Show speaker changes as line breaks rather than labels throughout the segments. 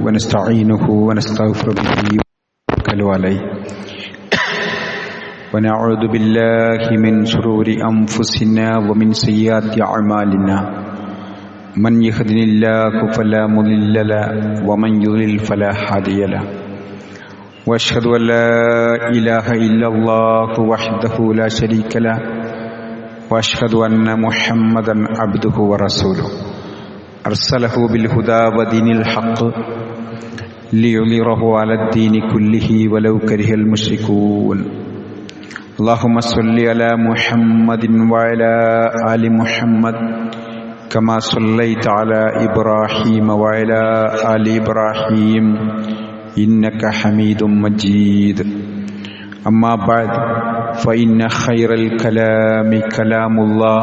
ونستعينه ونستغفر به ونتوكل عليه ونعوذ بالله من شرور أنفسنا ومن سيئات أعمالنا من يهده الله فلا مضل له ومن يضلل فلا هادي له وأشهد أن لا إله إلا الله وحده لا شريك له وأشهد أن محمدا عبده ورسوله أرسله بالهدى ودين الحق ليظهره على الدين كله ولو كره المشركون اللهم صل على محمد وعلى آل محمد كما صليت على إبراهيم وعلى آل إبراهيم إنك حميد مجيد أما بعد فإن خير الكلام كلام الله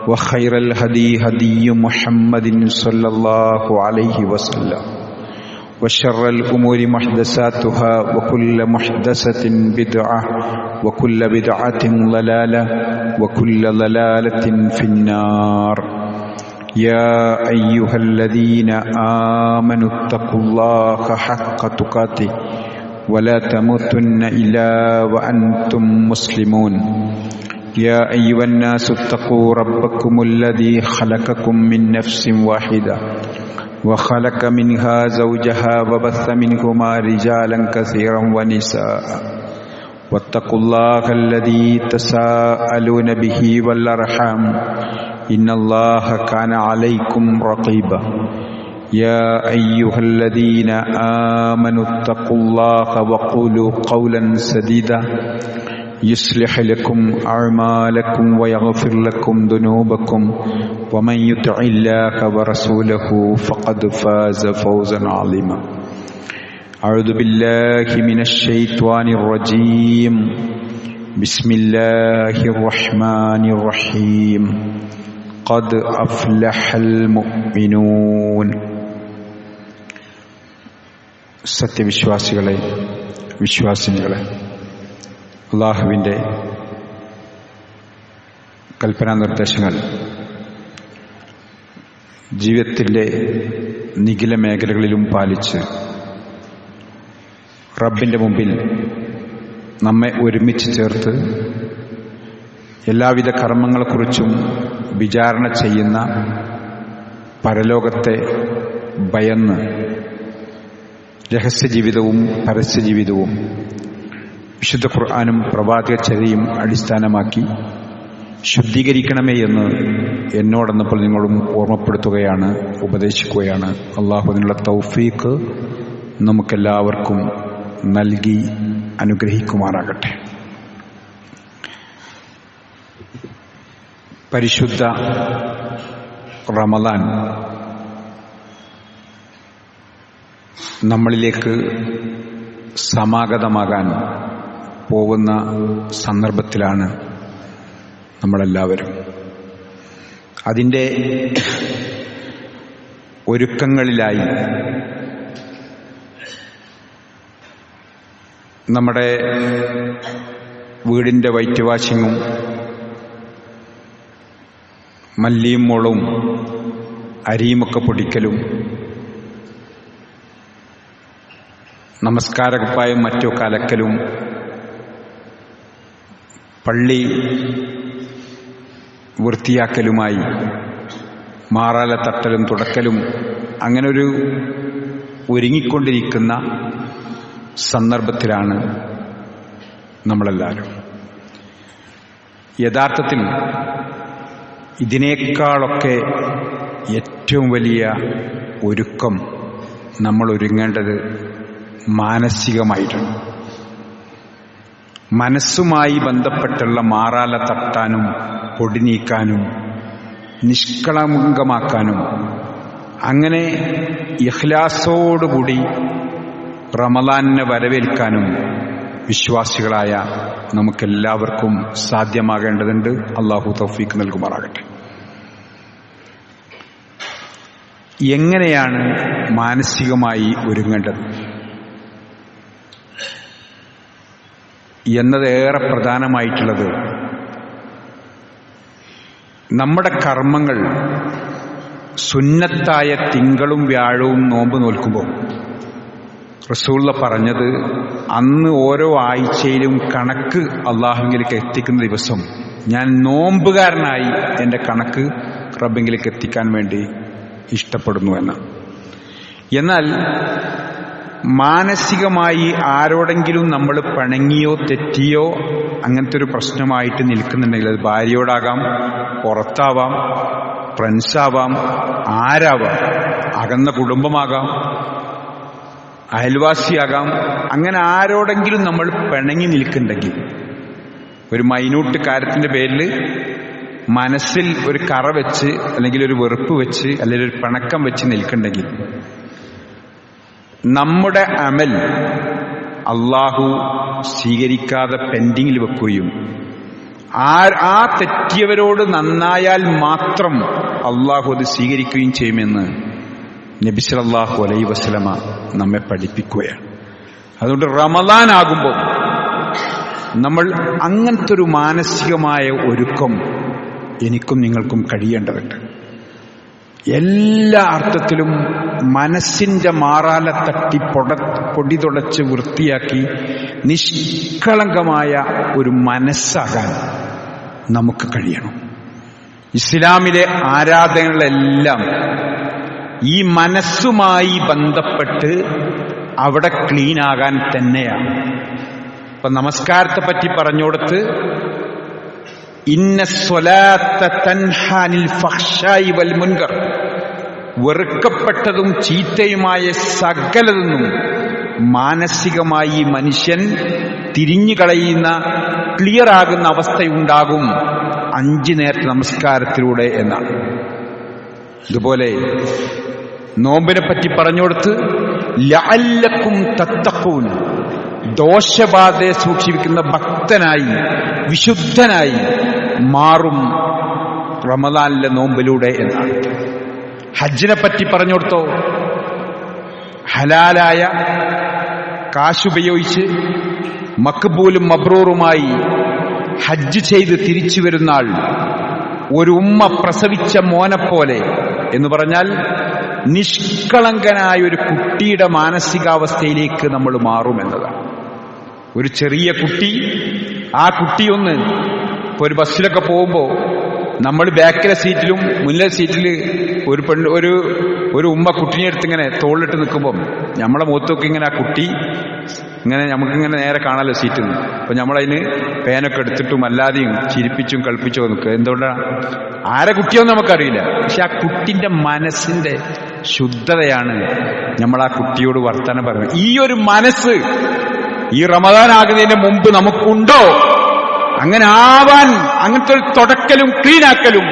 وخير الهدي هدي محمد صلى الله عليه وسلم وشر الأمور محدثاتها وكل محدثة بدعة وكل بدعة ضلالة وكل ضلالة في النار يا أيها الذين آمنوا اتقوا الله حق تقاته ولا تموتن إلا وأنتم مسلمون يا أيها الناس اتقوا ربكم الذي خلقكم من نفس واحدة وخلق منها زوجها وبث منهما رجالا كثيرا ونساء واتقوا الله الذي تساءلون به والأرحام إن الله كان عليكم رقيبا يا أيها الذين آمنوا اتقوا الله وقولوا قولا سديدا يصلح لكم أعمالكم ويغفر لكم ذنوبكم ومن يطع الله ورسوله فقد فاز فوزا عظيما أعوذ بالله من الشيطان الرجيم بسم الله الرحمن الرحيم قد أفلح المؤمنون സത്യവിശ്വാസികളെ വിശ്വാസിനികളെ അല്ലാഹുവിൻ്റെ കൽപ്പനാ നിർദ്ദേശങ്ങൾ ജീവിതത്തിൻ്റെ നിഖില മേഖലകളിലും പാലിച്ച് റബ്ബിൻ്റെ മുമ്പിൽ നമ്മെ ഒരുമിച്ച് ചേർത്ത് എല്ലാവിധ കർമ്മങ്ങളെക്കുറിച്ചും വിചാരണ ചെയ്യുന്ന പരലോകത്തെ ഭയന്ന് രഹസ്യജീവിതവും പരസ്യജീവിതവും വിശുദ്ധ ഖുർആനും പ്രവാചകചര്യയും അടിസ്ഥാനമാക്കി ശുദ്ധീകരിക്കണമേ എന്ന് എന്നോടെന്നപ്പോൾ നിങ്ങളും ഓർമ്മപ്പെടുത്തുകയാണ്, ഉപദേശിക്കുകയാണ്. അല്ലാഹു അതിനുള്ള തൗഫീഖ് നമുക്കെല്ലാവർക്കും നൽകി അനുഗ്രഹിക്കുമാറാകട്ടെ. പരിശുദ്ധ റമദാൻ നമ്മളിലേക്ക് സമാഗതമാകാൻ പോകുന്ന സന്ദർഭത്തിലാണ് നമ്മളെല്ലാവരും. അതിൻ്റെ ഒരുക്കങ്ങളിലായി നമ്മുടെ വീടിൻ്റെ വൈറ്റ് വാഷിങ്ങും മല്ലിയും മുളവും അരിയുമൊക്കെ പൊടിക്കലും നമസ്കാരക്കുപ്പായും മറ്റൊക്കെ അലക്കലും പള്ളി വൃത്തിയാക്കലുമായി മാറാല തട്ടലും തുടക്കലും അങ്ങനെ ഒരു ഒരുങ്ങിക്കൊണ്ടിരിക്കുന്ന സന്ദർഭത്തിലാണ് നമ്മളെല്ലാവരും. യഥാർത്ഥത്തിൽ ഇതിനേക്കാളൊക്കെ ഏറ്റവും വലിയ ഒരുക്കം നമ്മൾ ഒരുങ്ങേണ്ടത് മാനസികമായിട്ടാണ്. മനസ്സുമായി ബന്ധപ്പെട്ടുള്ള മാറാല തട്ടാനും പൊടി നീക്കാനും നിഷ്കളങ്കമാക്കാനും അങ്ങനെ ഇഖ്ലാസോടുകൂടി റമദാനിനെ വരവേൽക്കാനും വിശ്വാസികളായ നമുക്കെല്ലാവർക്കും സാധ്യമാകേണ്ടതുണ്ട്. അല്ലാഹു തൗഫീഖ് നൽകുമാറാകട്ടെ. എങ്ങനെയാണ് മാനസികമായി ഒരുങ്ങേണ്ടത് എന്നത് ഏറെ പ്രധാനമായിട്ടുള്ളത് നമ്മുടെ കർമ്മങ്ങൾ സുന്നത്തായ തിങ്കളും വ്യാഴവും നോമ്പ് നോൽക്കുമ്പോൾ റസൂലുള്ള പറഞ്ഞത്, അന്ന് ഓരോ ആഴ്ചയിലും കണക്ക് അള്ളാഹുവിലേക്ക് എത്തിക്കുന്ന ദിവസം ഞാൻ നോമ്പുകാരനായി എൻ്റെ കണക്ക് റബ്ബിലേക്ക് എത്തിക്കാൻ വേണ്ടി ഇഷ്ടപ്പെടുന്നു എന്ന്. എന്നാൽ മാനസികമായി ആരോടെങ്കിലും നമ്മൾ പിണങ്ങിയോ തെറ്റിയോ അങ്ങനത്തെ ഒരു പ്രശ്നമായിട്ട് നിൽക്കുന്നുണ്ടെങ്കിൽ, അത് ഭാര്യയോടാകാം, പുറത്താവാം, ഫ്രണ്ട്സാവാം, ആരാവാം, അകന്ന കുടുംബമാകാം, അയൽവാസിയാകാം, അങ്ങനെ ആരോടെങ്കിലും നമ്മൾ പിണങ്ങി നിൽക്കുന്നുണ്ടെങ്കിൽ, ഒരു മൈന്യൂട്ട് കാര്യത്തിന്റെ പേരിൽ മനസ്സിൽ ഒരു കറ വെച്ച് അല്ലെങ്കിൽ ഒരു വെറുപ്പ് വെച്ച് അല്ലെങ്കിൽ ഒരു പിണക്കം വെച്ച് നിൽക്കുന്നുണ്ടെങ്കിൽ, നമ്മുടെ അമൽ അള്ളാഹു സ്വീകരിക്കാതെ പെൻഡിങ്ങിൽ വെക്കുകയും ആ തെറ്റിയവരോട് നന്നായാൽ മാത്രം അള്ളാഹു അത് സ്വീകരിക്കുകയും ചെയ്യുമെന്ന് നബി സല്ലല്ലാഹു അലൈഹി വസല്ലമ നമ്മെ പഠിപ്പിക്കുകയാണ്. അതുകൊണ്ട് റമളാൻ ആകുമ്പോൾ നമ്മൾ അങ്ങനത്തെ ഒരു മാനസികമായ ഒരുക്കം എനിക്കും നിങ്ങൾക്കും കഴിയേണ്ടതുണ്ട്. എല്ലാ അർത്ഥത്തിലും മനസ്സിന്റെ മാറാല തട്ടി പൊടി തുടച്ച് വൃത്തിയാക്കി നിഷ്കളങ്കമായ ഒരു മനസ്സാകാൻ നമുക്ക് കഴിയണം. ഇസ്ലാമിലെ ആരാധനകളെല്ലാം ഈ മനസ്സുമായി ബന്ധപ്പെട്ട് അവിടെ ക്ലീനാകാൻ തന്നെയാണ്. ഇപ്പൊ നമസ്കാരത്തെ പറ്റി പറഞ്ഞുകൊടുത്ത്, ഇന്ന സ്വലാത്ത തൻഹാ അനിൽ ഫഹ്ശായി വൽ മുൻകർ, വെറുക്കപ്പെട്ടതും ചീത്തയുമായ സകലതൊന്നും മാനസികമായി മനുഷ്യൻ തിരിഞ്ഞു കളയുന്ന, ക്ലിയർ ആകുന്ന അവസ്ഥയുണ്ടാകും 5 നേരത്തെ നമസ്കാരത്തിലൂടെ എന്നാണ്. ഇതുപോലെ നോമ്പിനെ പറ്റി പറഞ്ഞുകൊടുത്ത്, ലഅല്ലക്കും തത്തഖൂൻ, ദോഷബാധയെ സൂക്ഷിക്കുന്ന ഭക്തനായി വിശുദ്ധനായി മാറും റമളാനിലെ നോമ്പിലൂടെ എന്നാണ്. ഹജ്ജിനെ പറ്റി പറഞ്ഞുകൊടുത്തോ, ഹലാലായ കാശുപയോഗിച്ച് മക്ബൂലും മബ്രൂറുമായി ഹജ്ജ് ചെയ്ത് തിരിച്ചു വരുന്ന ആൾ ഒരു ഉമ്മ പ്രസവിച്ച മോനെപ്പോലെ എന്ന് പറഞ്ഞാൽ നിഷ്കളങ്കനായ ഒരു കുട്ടിയുടെ മാനസികാവസ്ഥയിലേക്ക് നമ്മൾ മാറുമെന്നതാണ്. ഒരു ചെറിയ കുട്ടി, ആ കുട്ടിയൊന്ന് ഇപ്പോൾ ഒരു ബസ്സിലൊക്കെ പോകുമ്പോൾ നമ്മൾ ബാക്കിലെ സീറ്റിലും മുന്നിലെ സീറ്റിൽ ഒരു ഉമ്മ കുട്ടിനെ എടുത്ത് ഇങ്ങനെ തോളിലിട്ട് നിൽക്കുമ്പം നമ്മളെ മുഖത്തൊക്കെ ഇങ്ങനെ ആ കുട്ടി ഇങ്ങനെ നമുക്കിങ്ങനെ നേരെ കാണാമല്ലോ സീറ്റിൽ നിന്ന്. അപ്പം നമ്മളതിന് പേനൊക്കെ എടുത്തിട്ടും അല്ലാതെയും ചിരിപ്പിച്ചും കളിപ്പിച്ചും നിൽക്കുക. എന്തുകൊണ്ടാണ്? ആരെ കുട്ടിയൊന്നും നമുക്കറിയില്ല, പക്ഷെ ആ കുട്ടിന്റെ മനസ്സിന്റെ ശുദ്ധതയാണ് നമ്മൾ ആ കുട്ടിയോട് വർത്തമാനം പറയുന്നത്. ഈ ഒരു മനസ്സ് ഈ റമദാൻ ആകുന്നതിന് മുമ്പ് നമുക്കുണ്ടോ? അങ്ങനെ ആവാൻ, അങ്ങനത്തെ ഒരു തുടക്കലും ക്ലീനാക്കലും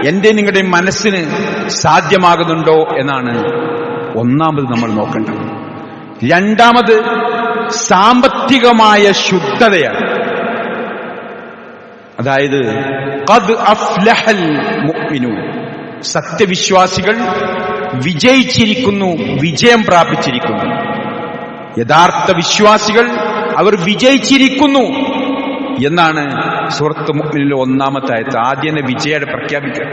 എന്റെ നിങ്ങളുടെ മനസ്സിന് സാധ്യമാകുന്നുണ്ടോ എന്നാണ് ഒന്നാമത് നമ്മൾ നോക്കേണ്ടത്. രണ്ടാമത് സാമ്പത്തികമായ ശുദ്ധതയാണ്. അതായത് ഖദ് അഫ്ലഹൽ മുഅ്മിനൂൻ, സത്യവിശ്വാസികൾ വിജയിച്ചിരിക്കുന്നു, വിജയം പ്രാപിച്ചിരിക്കുന്നു. യഥാർത്ഥ വിശ്വാസികൾ അവർ വിജയിച്ചിരിക്കുന്നു എന്നാണ് സൂറത്ത് മുഅ്മിനിലെ 1-ാമത്തെ ആയത്ത്. ആദ്യം വിജയം പ്രഖ്യാപിക്കുക.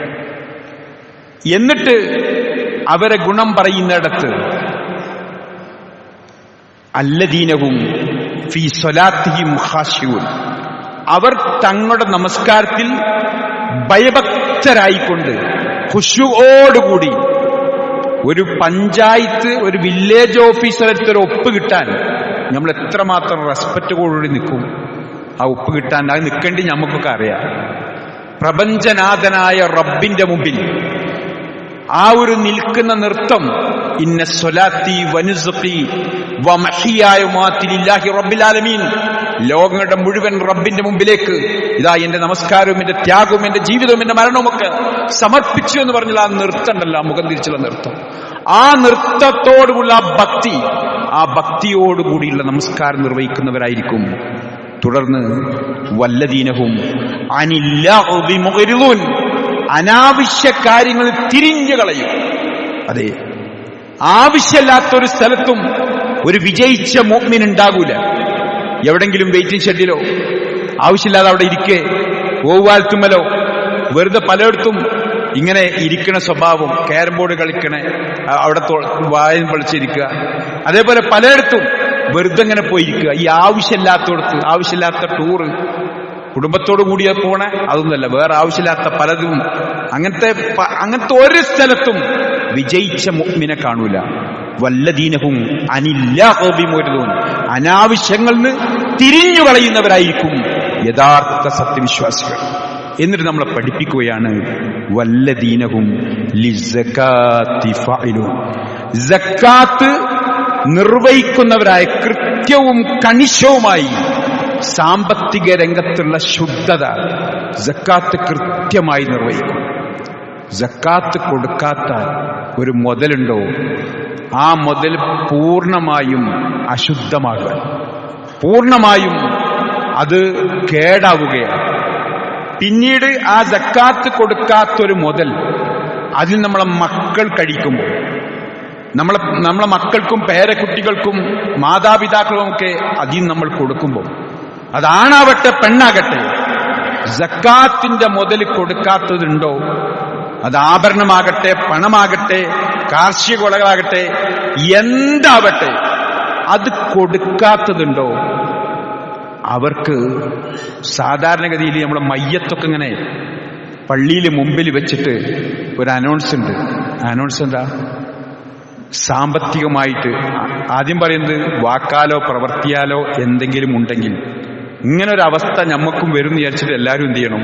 എന്നിട്ട് അവരെ ഗുണം പറയുന്നിടത്ത് അല്ലദീനഹും ഫീ സ്വലാത്തിഹിം ഖാശിഊൻ, അവർ തങ്ങളുടെ നമസ്കാരത്തിൽ ഭയഭക്തരായിക്കൊണ്ട് ഖുശൂഓടുകൂടി, ഒരു പഞ്ചായത്ത്, ഒരു വില്ലേജ് ഓഫീസറടുത്ത് ഒരു ഒപ്പ് കിട്ടാൻ നമ്മൾ എത്രമാത്രം റെസ്പെക്റ്റോടുകൂടി നിൽക്കും. ആ ഒപ്പ് കിട്ടാൻ അത് നിൽക്കേണ്ടി നമുക്കൊക്കെ അറിയാം. പ്രപഞ്ചനാഥനായ റബ്ബിന്റെ മുമ്പിൽ ആ ഒരു നിൽക്കുന്ന നൃത്തം, ഇന്ന സ്വലാത്തി വനുസുഖി വമഹിയായ വമമാതി ലില്ലാഹി റബ്ബിൽ ആലമീൻ, ലോകങ്ങളുടെ മുഴുവൻ റബ്ബിന്റെ മുമ്പിലേക്ക് ഇതാ എന്റെ നമസ്കാരവും എന്റെ ത്യാഗവും എന്റെ ജീവിതവും എന്റെ മരണവുമൊക്കെ സമർപ്പിച്ചു എന്ന് പറഞ്ഞാൽ ആ നൃത്തം ഉണ്ടല്ലോ, ആ മുഖം തിരിച്ചുള്ള നൃത്തം, ആ നൃത്തത്തോടുള്ള ഭക്തി, ആ ഭക്തിയോടുകൂടിയുള്ള നമസ്കാരം നിർവഹിക്കുന്നവരായിരിക്കും. തുടർന്ന് വല്ലദീനഹും അനില്ലഹി മുഅ്രിദൂൻ, അനാവശ്യ കാര്യങ്ങൾ തിരിഞ്ഞു കളയും. അതെ, ആവശ്യമില്ലാത്തൊരു സ്ഥലത്തും ഒരു വിജയിച്ച മുഅ്മിൻ ഉണ്ടാകൂല. എവിടെങ്കിലും വെയിറ്റിംഗ് ഷെഡിലോ ആവശ്യമില്ലാതെ അവിടെ ഇരിക്കേ, ഓവാൽത്തുമ്മലോ വെറുതെ പലയിടത്തും ഇങ്ങനെ ഇരിക്കണ സ്വഭാവം, ക്യാരം ബോർഡ് കളിക്കണേ, അവിടെ വായം പൊളിച്ചിരിക്കുക. അതേപോലെ പലയിടത്തും വെറുതെ ഇങ്ങനെ പോയിരിക്കുക. ഈ ആവശ്യമില്ലാത്തടത്ത്, ആവശ്യമില്ലാത്ത ടൂറ്, കുടുംബത്തോടു കൂടിയ പോണേ അതൊന്നുമല്ല, വേറെ ആവശ്യമില്ലാത്ത പലതും. അങ്ങനത്തെ ഒരു സ്ഥലത്തും വിജയിച്ച മുഅ്മിനെ കാണൂല. വല്ലദീനഹും അനില്ലാഹി ബിമുഅ്രിദൂൻ, അനാവശ്യങ്ങളിൽ നിന്ന് തിരിഞ്ഞു കളയുന്നവരായിരിക്കും യഥാർത്ഥ സത്യവിശ്വാസികൾ. എന്നിട്ട് നമ്മളെ പഠിപ്പിക്കുകയാണ് വല്ലദീനഹും ലിസ്സകാത്തി ഫാഇലൂൻ, സക്കാത്ത് നിർവഹിക്കുന്നവരായ, കൃത്യവും കണിശവുമായി സാമ്പത്തിക രംഗത്തുള്ള ശുദ്ധത, സക്കാത്ത് കൃത്യമായി നിർവഹിക്കും. സക്കാത്ത് കൊടുക്കാത്ത ഒരു മുതലുണ്ടോ, ആ മുതൽ പൂർണ്ണമായും അശുദ്ധമാകുക, പൂർണ്ണമായും അത് കേടാവുകയാണ്. പിന്നീട് ആ സക്കാത്ത് കൊടുക്കാത്തൊരു മുതൽ അതിൽ നമ്മളെ മക്കൾ കഴിക്കുമ്പോൾ, നമ്മളെ മക്കൾക്കും പേരക്കുട്ടികൾക്കും മാതാപിതാക്കളുമൊക്കെ അതിൽ നമ്മൾ കൊടുക്കുമ്പോൾ, അതാണാവട്ടെ പെണ്ണാകട്ടെ, സക്കാത്തിന്റെ മുതൽ കൊടുക്കാത്തതുണ്ടോ, അത് ആഭരണമാകട്ടെ, പണമാകട്ടെ, കാർഷിക വിളകളാകട്ടെ, എന്താവട്ടെ, അത് കൊടുക്കാത്തതുണ്ടോ, അവർക്ക് സാധാരണഗതിയിൽ നമ്മളെ മയ്യത്തൊക്കെ ഇങ്ങനെ പള്ളിയിൽ മുമ്പിൽ വെച്ചിട്ട് ഒരു അനൗൺസ് ഉണ്ട്. അനൗൺസ് എന്താ? സാമ്പത്തികമായിട്ട് ആദ്യം പറയുന്നത് വാക്കാലോ പ്രവർത്തിയാലോ എന്തെങ്കിലും ഉണ്ടെങ്കിൽ ഇങ്ങനൊരവസ്ഥ ഞമ്മക്കും വരും എന്ന് വിചാരിച്ചിട്ട് എല്ലാവരും എന്ത് ചെയ്യണം?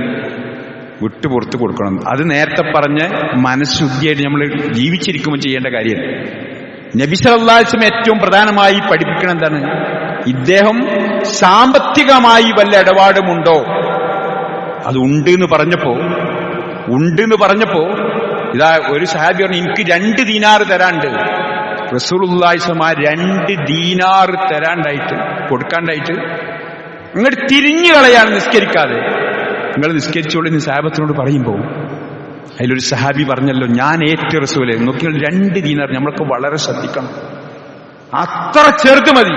വിട്ടുപുറത്ത് കൊടുക്കണം. അത് നേരത്തെ പറഞ്ഞ് മനഃശുദ്ധിയായിട്ട് നമ്മൾ ജീവിച്ചിരിക്കുമ്പോൾ ചെയ്യേണ്ട കാര്യമല്ല. നബി സല്ലല്ലാഹു അലൈഹി വസല്ലം ഏറ്റവും പ്രധാനമായി പഠിപ്പിക്കണം എന്താണ്? ഇദ്ദേഹം സാമ്പത്തികമായി വല്ല ഇടപാടുമുണ്ടോ? അത് ഉണ്ട് എന്ന് പറഞ്ഞപ്പോ ഇതാ ഒരു സഹാബി പറഞ്ഞു, എനിക്ക് 2 ദീനാർ തരാണ്ട്. റസൂലുള്ളാഹി സ്വല്ലല്ലാഹു അലൈഹി വസല്ലം 2 ദീനാർ തരാണ്ടായിട്ട്, കൊടുക്കാണ്ടായിട്ട് ഇങ്ങോട്ട് തിരിഞ്ഞു കളയാണ് നിസ്കരിക്കാതെ. നിങ്ങൾ നിസ്കരിച്ചോളൂ എന്ന് സഹാബത്തിനോട് പറയുമ്പോൾ അതിലൊരു സഹാബി പറഞ്ഞല്ലോ, ഞാൻ ഏറ്റു റസൂലേ, നോക്കിയാൽ 2 ദീനാർ. നമ്മളൊക്കെ വളരെ ശ്രദ്ധിക്കണം, അത്ര ചെറുത് മതി.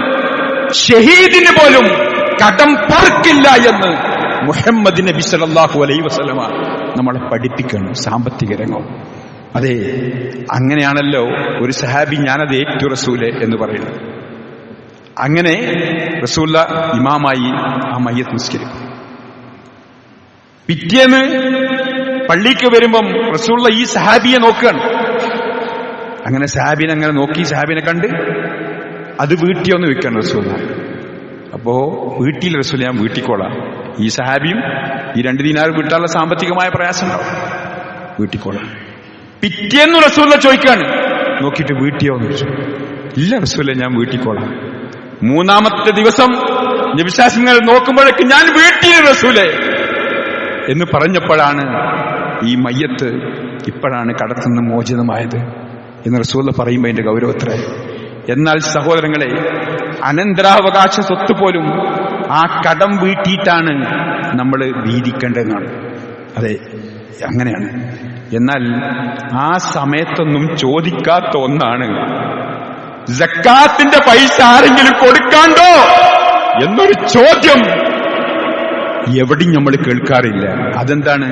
ഷഹീദിന് പോലും കടം പൊറുക്കില്ല എന്ന് മുഹമ്മദ് നബി സല്ലല്ലാഹു അലൈഹി വസല്ലമ നമ്മളെ പഠിപ്പിക്കണം. സാമ്പത്തിക രംഗം അതെ, അങ്ങനെയാണല്ലോ ഒരു സഹാബി ഞാനത് ഏറ്റു റസൂലേ എന്ന് പറയുന്നത്. അങ്ങനെ റസൂലുള്ള ഇമാമായി ആ മയ്യത്ത് നിസ്കരിക്കും. പിറ്റേന്ന് പള്ളിക്ക് വരുമ്പം റസൂലുള്ള ഈ സഹാബിയെ നോക്കുകയാണ്. അങ്ങനെ സഹാബിനെ അങ്ങനെ നോക്കി, സഹാബിനെ കണ്ട് അത് വീട്ടിയൊന്ന് വെക്കണം റസൂല. അപ്പോ വീട്ടിൽ റസൂൽ, ഞാൻ വീട്ടിക്കോളാം. ഈ സഹാബിയും ഈ 2 ദീനാർ വീട്ടാനുള്ള സാമ്പത്തികമായ പ്രയാസം ഉണ്ടാവും, വീട്ടിക്കോളാം. പിറ്റേന്ന് റസൂല ചോദിക്കാണ്, നോക്കിയിട്ട് വീട്ടിയോന്ന് ചോദിച്ചു. ഇല്ല റസൂല, ഞാൻ വീട്ടിക്കോളാം. 3-ാമത്തെ ദിവസം നബിശ്വാസങ്ങൾ നോക്കുമ്പോഴേക്ക് ഞാൻ വീട്ടിൽ റസൂലേ എന്ന് പറഞ്ഞപ്പോഴാണ് ഈ മയ്യത്ത് ഇപ്പോഴാണ് കടത്തുനിന്ന് മോചിതമായത് എന്ന് റസൂൽ പറയുമ്പോൾ അതിന്റെ ഗൗരവത്രേ. എന്നാൽ സഹോദരങ്ങളെ, അനന്തരാവകാശ സ്വത്ത് പോലും ആ കടം വീട്ടിയിട്ടാണ് നമ്മൾ വീതിക്കേണ്ടതെന്നാണ്. അതെ, അങ്ങനെയാണ്. എന്നാൽ ആ സമയത്തൊന്നും ചോദിക്കാത്ത ഒന്നാണ് സക്കാത്തിന്റെ പൈസ ആരെങ്കിലും കൊടുക്കാണ്ടോ എന്നൊരു ചോദ്യം എവിടെയും നമ്മൾ കേൾക്കാറില്ല. അതെന്താണ്?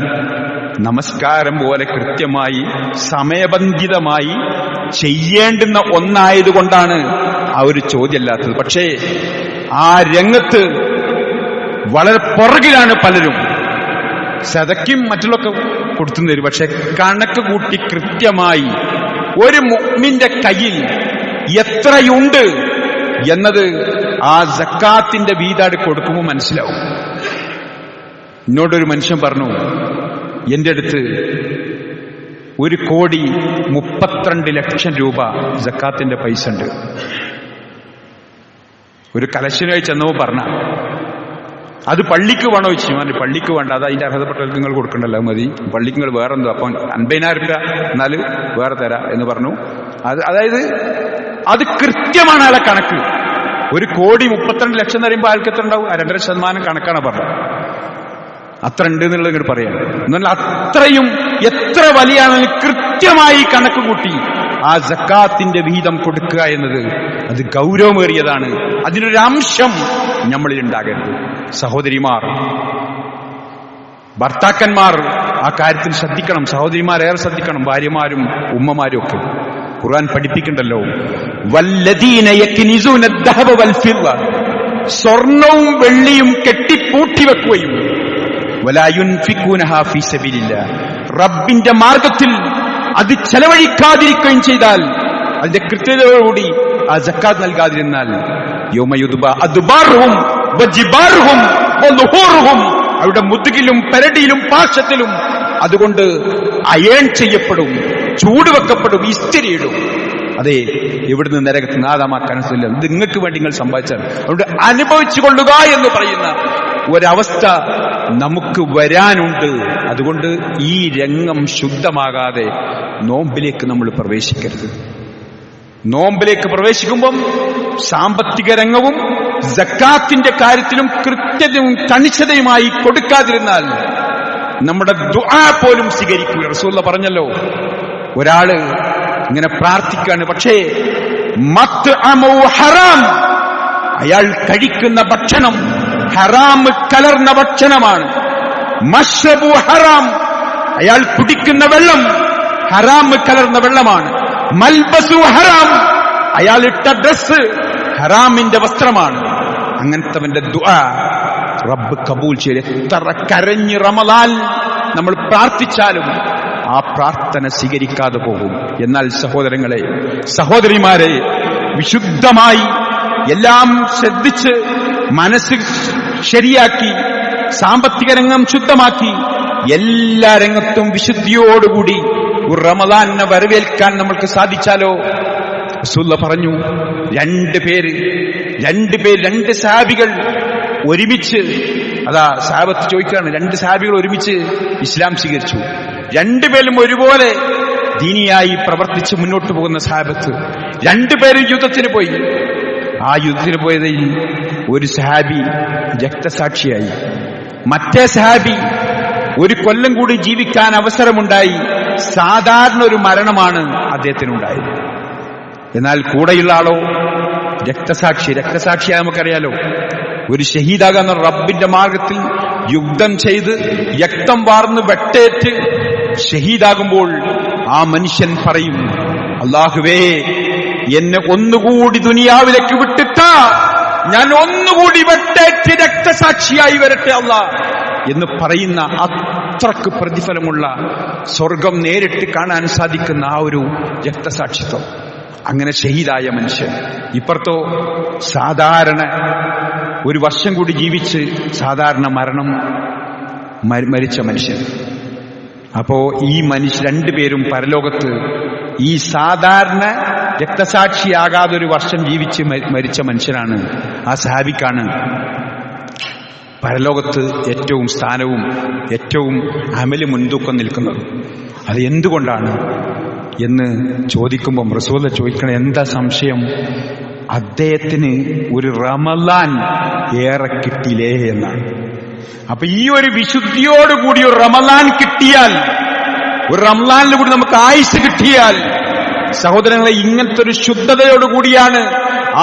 നമസ്കാരം പോലെ കൃത്യമായി സമയബന്ധിതമായി ചെയ്യേണ്ടുന്ന ഒന്നായതുകൊണ്ടാണ് ആ ഒരു ചോദ്യമല്ലാത്തത്. പക്ഷേ ആ രംഗത്ത് വളരെ പുറകിലാണ് പലരും. സദക്കും മറ്റുള്ളൊക്കെ കൊടുത്തു തരും, പക്ഷെ കണക്ക് കൂട്ടി കൃത്യമായി ഒരു മുഅ്മിന്റെ കയ്യിൽ എത്രയുണ്ട് എന്നത് ആ സക്കാത്തിന്റെ വീതാട് കൊടുക്കുമ്പോൾ മനസ്സിലാവും. എന്നോടൊരു മനുഷ്യൻ പറഞ്ഞു, എന്റെ അടുത്ത് 1,32,00,000 രൂപ സക്കാത്തിന്റെ പൈസ ഉണ്ട്. ഒരു കലക്ഷനായി ചെന്നവോ പറഞ്ഞ അത് പള്ളിക്ക് വേണോ ചോദിച്ചു. ഞാൻ പള്ളിക്ക് വേണ്ട, അത് അതിന്റെ അർഹതപ്പെട്ടവർക്ക് നിങ്ങൾ കൊടുക്കണ്ടല്ലോ, മതി, പള്ളിക്ക് നിങ്ങൾ വേറെ എന്തോ. അപ്പം 50,000 രൂപ എന്നാൽ വേറെ തരാം എന്ന് പറഞ്ഞു. അതായത് അത് കൃത്യമാണ് അയാളെ കണക്ക്. 1,32,00,000 എന്ന് പറയുമ്പോൾ ആൾക്ക് എത്ര ഉണ്ടാവും? 2.5% കണക്കാണ് പറഞ്ഞത്. അത്ര ഉണ്ട് എന്നുള്ളത് ഇങ്ങോട്ട് പറയാം. എന്നാൽ അത്രയും എത്ര വലിയാണെന്ന് കൃത്യമായി കണക്ക് കൂട്ടി ആ സക്കാത്തിന്റെ വീതം കൊടുക്കുക എന്നത് അത് ഗൗരവമേറിയതാണ്. അതിനൊരു അംശം നമ്മളിൽ ഉണ്ടാകരുത്. സഹോദരിമാർ, ഭർത്താക്കന്മാർ ആ കാര്യത്തിൽ ശ്രദ്ധിക്കണം. സഹോദരിമാരേറെ ശ്രദ്ധിക്കണം, ഭാര്യമാരും ഉമ്മമാരും ഒക്കെ. ഖുർആൻ പഠിപ്പിക്കണ്ടല്ലോ, വല്ലദീന യക്നിസൂന അദ്ദഹബ വൽഫിദ്ദ, സ്വർണവും വെള്ളിയും കെട്ടിപ്പൂട്ടി വെക്കുകയും വലാ യുൻഫിഖൂനഹാ ഫീ സബീലില്ലാഹ്, റബ്ബിന്റെ മാർഗത്തിൽ അത് ചെലവഴിക്കാതിരിക്കുകയും ചെയ്താൽ, അതിന്റെ കൃത്യതയോടുകൂടി ആ സക്കാത്ത് നൽകാതിരുന്നാൽ, യൗമ യുദ്ബ അദ്ബാറുഹും വജിബാറുഹും വളുഹൂറുഹും, അവരുടെ മുതുകിലും പെരടിയിലും പാർശ്വത്തിലും അതുകൊണ്ട് അയേൺ ചെയ്യപ്പെടും, ചൂടുവെക്കപ്പെടും, ഇസ്തിരിയിടും. അതെ, ഇവിടുന്ന് നരകത്ത് നാദമാക്കാനില്ല. ഇത് നിങ്ങൾക്ക് വേണ്ടി നിങ്ങൾ സമ്പാദിച്ചാൽ അതുകൊണ്ട് അനുഭവിച്ചു കൊള്ളുക എന്ന് പറയുന്ന ഒരവസ്ഥ നമുക്ക് വരാനുണ്ട്. അതുകൊണ്ട് ഈ രംഗം ശുദ്ധമാകാതെ നോമ്പിലേക്ക് നമ്മൾ പ്രവേശിക്കരുത്. നോമ്പിലേക്ക് പ്രവേശിക്കുമ്പം സാമ്പത്തിക രംഗവും സക്കാത്തിന്റെ കാര്യത്തിലും കൃത്യതയും കണിശതയുമായി കൊടുക്കാതിരുന്നാൽ നമ്മുടെ ദുആ പോലും സ്വീകരിക്കുക. റസൂലുള്ളാഹി പറഞ്ഞല്ലോ, ഒരാള് ഇങ്ങനെ പ്രാർത്ഥിക്കാണ്, പക്ഷേ മത്അമു ഹറാം, അയാൾ കഴിക്കുന്ന ഭക്ഷണം ഹറാം കലർന്ന ഭക്ഷണമാണ്. മശ്റബു ഹറാം, അയാൾ കുടിക്കുന്ന വെള്ളം ഹറാം കലർന്ന വെള്ളമാണ്. മൽബസു ഹറാം, അയാൾ ഇട്ട ഡ്രസ് ഹറാമിന്റെ വസ്ത്രമാണ്. അങ്ങനത്തവന്റെ ദുആ റബ്ബ് കബൂൽ ചെയ്ത് എത്ര കരഞ്ഞ് റമളാൻ നമ്മൾ പ്രാർത്ഥിച്ചാലും ആ പ്രാർത്ഥന സ്വീകരിക്കാതെ പോകും. എന്നാൽ സഹോദരങ്ങളെ, സഹോദരിമാരെ, വിശുദ്ധമായി എല്ലാം ശ്രദ്ധിച്ച് മനസ്സ് ശരിയാക്കി സാമ്പത്തിക രംഗം ശുദ്ധമാക്കി എല്ലാ രംഗത്തും വിശുദ്ധിയോടുകൂടി ഒരു റമളാനെ വരവേൽക്കാൻ നമ്മൾക്ക് സാധിച്ചാലോ? റസൂലുള്ളാഹി പറഞ്ഞു, രണ്ട് സഹാബികൾ ഒരുമിച്ച്, അതാ സഹാബത്ത് ചോദിക്കുകയാണ്, രണ്ട് സഹാബികൾ ഒരുമിച്ച് ഇസ്ലാം സ്വീകരിച്ചു. രണ്ടുപേരും ഒരുപോലെ ദീനിയായി പ്രവർത്തിച്ച് മുന്നോട്ട് പോകുന്ന സഹാബത്ത്. രണ്ടുപേരും യുദ്ധത്തിന് പോയി. ആ യുദ്ധത്തിന് പോയതിൽ ഒരു സഹാബി രക്തസാക്ഷിയായി. മറ്റേ സഹാബി ഒരു കൊല്ലം കൂടി ജീവിക്കാൻ അവസരമുണ്ടായി. സാധാരണ ഒരു മരണമാണ് അദ്ദേഹത്തിനുണ്ടായത്. എന്നാൽ കൂടെയുള്ള ആളോ രക്തസാക്ഷിയായ നമുക്കറിയാലോ, ഒരു ഷഹീദാകാന്ന റബ്ബിന്റെ മാർഗത്തിൽ യുദ്ധം ചെയ്ത് രക്തം വാർന്ന് വെട്ടേറ്റ് ഷഹീദാകുമ്പോൾ ആ മനുഷ്യൻ പറയും, അല്ലാഹുവേ, എന്നെ ഒന്നുകൂടി ദുനിയാവിലേക്ക് വിട്ടിട്ടാ, ഞാൻ ഒന്നുകൂടി വെട്ടേറ്റ് രക്തസാക്ഷിയായി വരട്ടെ അല്ലാഹ് എന്ന് പറയുന്ന അത്രക്ക് പ്രതിഫലമുള്ള സ്വർഗം നേരിട്ട് കാണാൻ സാധിക്കുന്ന ആ ഒരു രക്തസാക്ഷിത്വം. അങ്ങനെ ഷഹീദായ മനുഷ്യൻ. ഇപ്പുറത്തോ സാധാരണ ഒരു വർഷം കൂടി ജീവിച്ച് സാധാരണ മരണം മരിച്ച മനുഷ്യൻ. അപ്പോ ഈ രണ്ടുപേരും പരലോകത്ത് ഈ സാധാരണ രക്തസാക്ഷിയാകാതെ ഒരു വർഷം ജീവിച്ച് മരിച്ച മനുഷ്യനാണ്, ആ സഹാബിക്കാണ് പരലോകത്ത് ഏറ്റവും സ്ഥാനവും ഏറ്റവും അമല് മുൻതൂക്കം നിൽക്കുന്നത്. അത് എന്തുകൊണ്ടാണ് എന്ന് ചോദിക്കുമ്പം റസൂൽ ചോദിക്കണ എന്താ സംശയം? അദ്ദേഹത്തിന് ഒരു റമളാൻ ഏറെ കിട്ടിയില്ലേ എന്നാണ്. അപ്പൊ ഈ ഒരു വിശുദ്ധിയോടുകൂടി ഒരു റമളാൻ കിട്ടിയാൽ, ഒരു റമളാനിൽ കൂടി നമുക്ക് ആയുസ് കിട്ടിയാൽ, സഹോദരങ്ങളെ, ഇങ്ങനത്തെ ഒരു ശുദ്ധതയോടുകൂടിയാണ്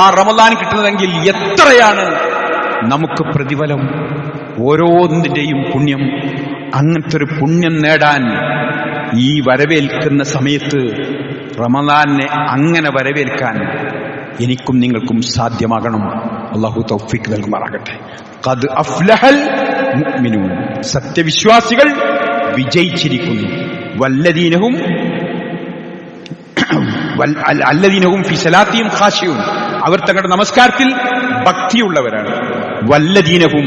ആ റമളാൻ കിട്ടുന്നതെങ്കിൽ എത്രയാണ് നമുക്ക് പ്രതിഫലം, ഓരോന്നിന്റെയും പുണ്യം. അങ്ങനത്തെ ഒരു പുണ്യം നേടാൻ ഈ വരവേൽക്കുന്ന സമയത്ത് റമളാനെ അങ്ങനെ വരവേൽക്കാൻ എനിക്കും നിങ്ങൾക്കും സാധ്യമാകണം. അല്ലാഹു തൗഫീഖ് നൽകുമാറാകട്ടെ. ഖദ് അഫ്ലഹൽ മുഅ്മിനൂൻ, സത്യവിശ്വാസികൾ വിജയിച്ചിരിക്കുന്നു. വല്ലദീനഹും ഫീ സലാത്തിഹിം ഖാശിഊൻ, അവർ തങ്ങളുടെ നമസ്കാരത്തിൽ ഭക്തിയുള്ളവരാണ്. വല്ലദീനഹും